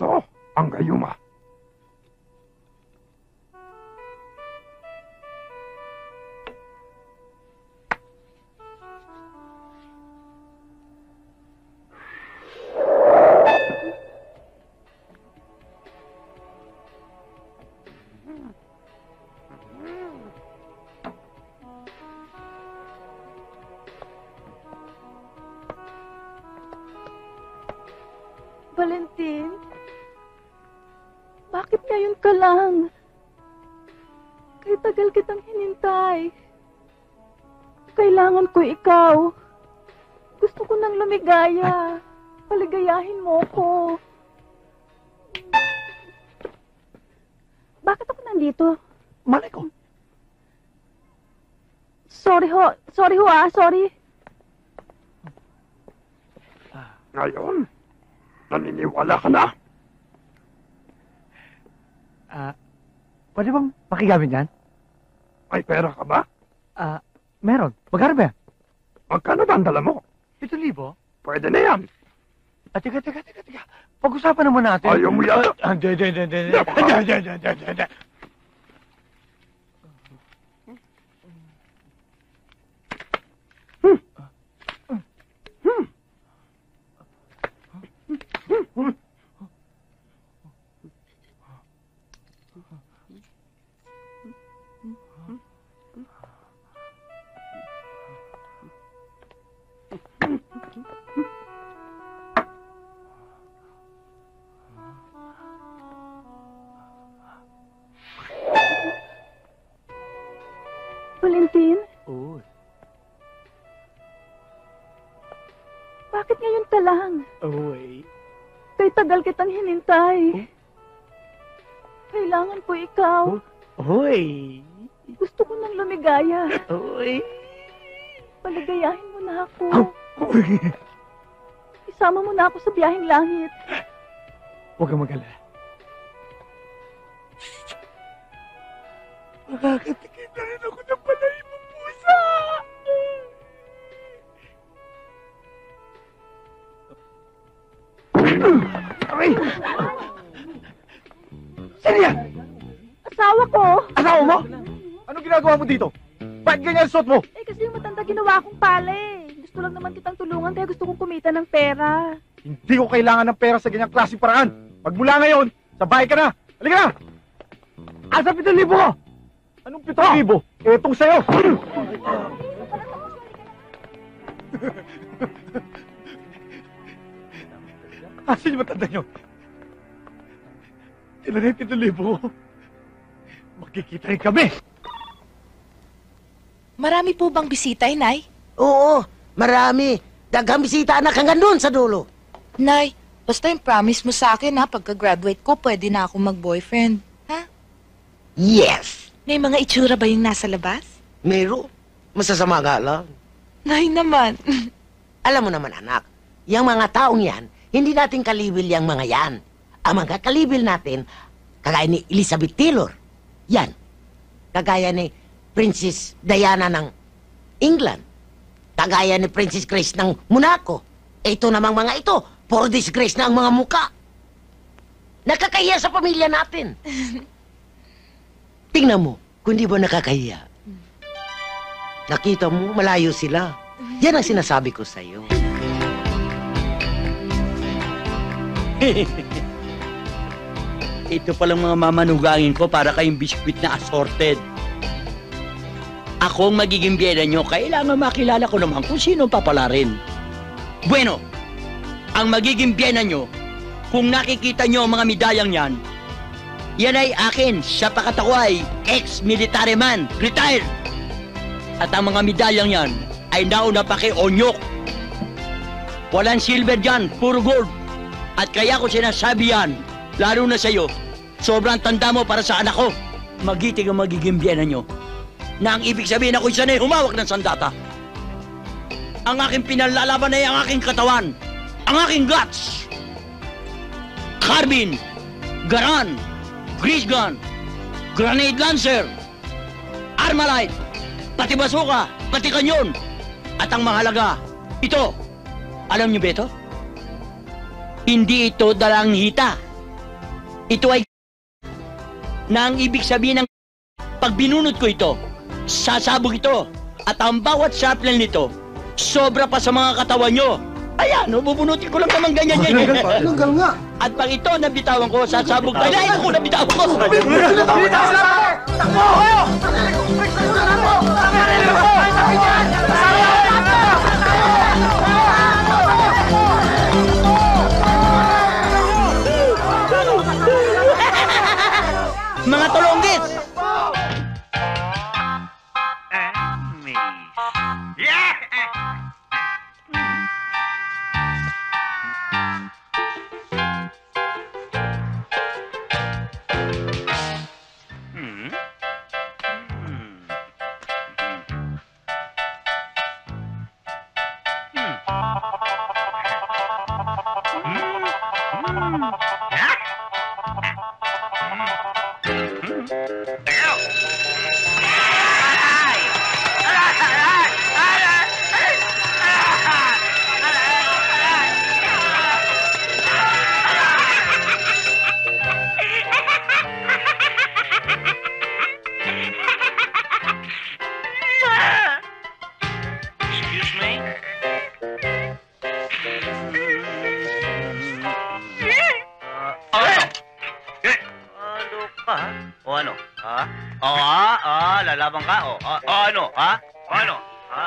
Ito ang gayuma. Valentin, bakit ngayon ka lang? Kay tagal kitang hinintay. Kailangan ko ikaw. Gusto ko nang lumigaya. Paligayahin mo ko. Bakit ako nandito? Malay ko. Sorry ho, sorry. Ngayon, naniniwala ka na? Pwede bang makigamit yan? May pera ka ba? Meron. Magkano ba yan? Magkano ba ang dala mo? 7,000? Pwede na yan. Teka. Pag-usapan naman natin. Ayaw mo yata. Hindi. Valentin, Uy. bakit ngayon ka lang? Uy. Kay tagal kitang hinintay. Kailangan ko ikaw. Uy. Gusto ko nang lumigaya. Uy. Paligayahin mo na ako. Uy. Isama mo na ako sa biyaheng langit. Huwag kang mag-alala. Makakatikin na rin ako ng palay mong pusa! Aray! Sino yan? Asawa ko! Asawa mo? Anong ginagawa mo dito? Bakit ganyan ang suot mo? Eh kasi yung matanda ginawa kong pala. Gusto lang naman kitang tulungan kaya gusto kong kumita ng pera. Hindi ko kailangan ng pera sa ganyang klaseng paraan. Magmula ngayon, sa bahay ka na. Halika na! Asa 7,000 ko? Anong 7,000? Etong sa'yo. Asan yung matanda nyo? Sila na yung 7,000 ko. Magkikita rin kami. Marami po bang bisita, Nay? Oo, marami. Daghang bisita anak hanggang doon sa dulo. Nay, basta yung promise mo sa akin, ha? Pagka-graduate ko, pwede na akong mag-boyfriend. Ha? Yes. May mga itsura ba yung nasa labas? Meron. Masasama nga lang. Nay naman. Alam mo naman anak, yung mga taong yan, hindi natin kalibil yung mga yan. Ang mga kalibil natin, kagaya ni Elizabeth Taylor. Yan. Kagaya ni Princess Diana ng England. Kagaya ni Princess Grace ng Monaco. Ito namang mga ito, puro disgrace na ang mga muka. Nakakahiya sa pamilya natin. Tingnan mo, kung di ba nakakahiya. Nakita mo, malayo sila. Yan ang sinasabi ko sa'yo. Ito palang mga mamanugangin ko para kayong biskwit na assorted. Ako ang magiging biyena nyo, kailangan makilala ko naman kung sino ang papalarin. Bueno, ang magiging biyena nyo, kung nakikita nyo ang mga medalyang yan, yan ay akin, sa pakatako ay ex-military man, retired. At ang mga medalyang yan ay nauna pa kay Onyok. Walang silver dyan, puro gold. At kaya ko sinasabi yan, lalo na sa'yo, sobrang tanda mo para sa anak ko. Magiting ang magiging biyena nyo. Na ang ibig sabihin ako'y sanay humawak ng sandata. Ang aking pinalalaban ay ang aking katawan, ang aking guts. Carbine, Garan, Grease Gun, Grenade Lancer, Armalite, pati basuka, pati kanyon. At ang mahalaga, ito. Alam niyo ba ito? Hindi ito dalang hita. ito ay na ang ibig sabihin ng pag binunot ko ito, sasabog ito. At ang bawat sharpnel nito, sobra pa sa mga katawan nyo. Ayan, bubunutin ko lang naman ganyan yan. Tinanggal nga. At pag ito nabitawan ko, sasabog tayo. Ay, ako nabitawan ko! Mga tolonggis! O ano? Ha? Lalaban ka? Ano? Ha? Ano? Ha?